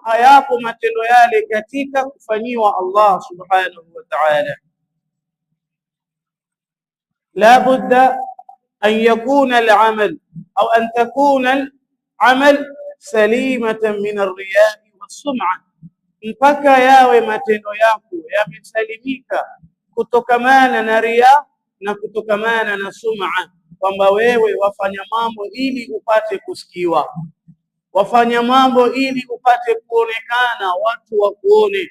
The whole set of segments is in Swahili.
hayapo matendo yale katika kufanyiwa Allah subhanahu wa ta'ala. La budda an yakuna al-amal au an takuna al-amal salimatan min ar-riya' was-sum'a, mpaka yawe matendo yako yamesalimika kutokamana na riya na kutokamana na sum'a, kwamba wewe wafanya mambo ili upate kusikiwa, wafanya mambo ili upate kuonekana, watu wakuone.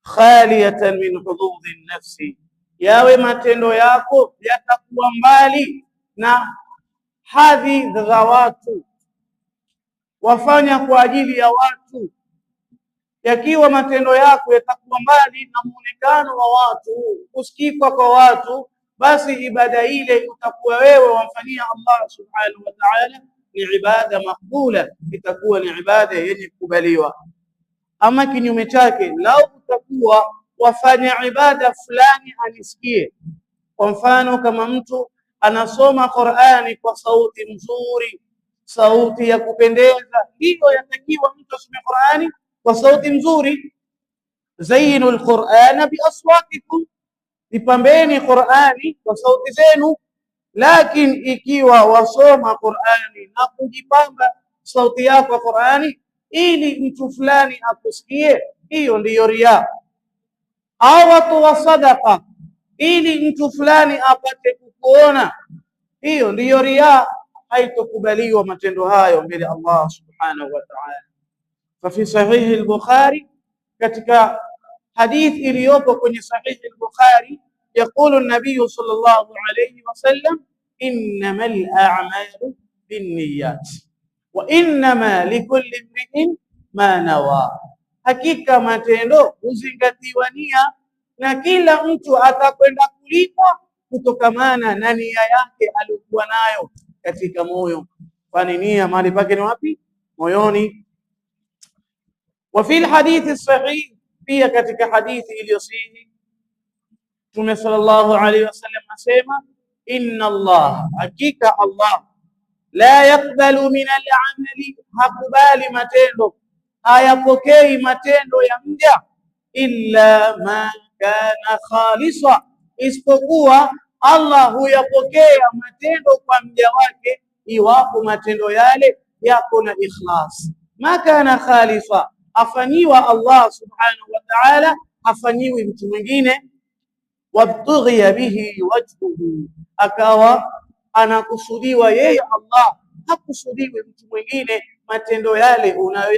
Khaliyatan min hududi nafsi, yawe matendo yako yatakuwa mbali na hadhi za watu, wafanya kwa ajili ya watu. Yakiwa matendo yako yatakuwa mbali na muonekano wa watu, kusikika kwa watu, basi ibada ile utakuwa wewe wamfanyia Allah subhanahu wa ta'ala ni ibada makbula, itakuwa ni ibada yenye kukubaliwa. Ama kinyume chake, lau utakuwa wafanya ibada fulani anisikie, kwa mfano kama mtu anasoma Qur'ani kwa sauti nzuri, sauti ya kupendeza, hiyo yatakiwa mtu asome Qur'ani kwa sauti nzuri. Zainul Qur'ana bi aswatikum, ipambeni Qur'ani kwa sauti zenu. Lakini ikiwa wasoma Qur'ani na kujipamba sauti yako ya Qur'ani ili mtu fulani akusikie, hiyo ndiyo riya. Au watu wa sadaqa ili mtu fulani apate kukuona, hiyo ndiyo riya. Haitokubaliwa matendo hayo mbele Allah subhanahu wa ta'ala. Fa fi sahih al-Bukhari, katika hadith iliyopo kwenye sahih al-Bukhari, يقول النبي صلى الله عليه وسلم إنما الأعمال بالنيات وإنما لكل امرئ ما نوى. Hakika matendo huzingatiwa nia na kila mtu atakwenda kulipwa kutokamana na nia yake aliyokuwa nayo katika moyo. Kwani nia mahali pake ni wapi? Moyoni. Wa fi al-hadith as-sahih, pia katika hadithi iliyosihi, Mtume sallallahu alaihi wasallam asema, inna Allah, hakika Allah, la yakbalu min al-amali, hakubali matendo, hayapokei matendo ya mja, illa ma kana khalisa, isipokuwa Allah huyapokea matendo kwa mja wake iwapo matendo yale yako na ikhlas. Ma kana khalisa, afanyiwa Allah subhanahu wa ta'ala, afanyiwi mtu mwingine. Wabtughiya bihi wajhuhu, akawa anakusudiwa yeye Allah, hakusudiwi mtu mwingine. Matendo yale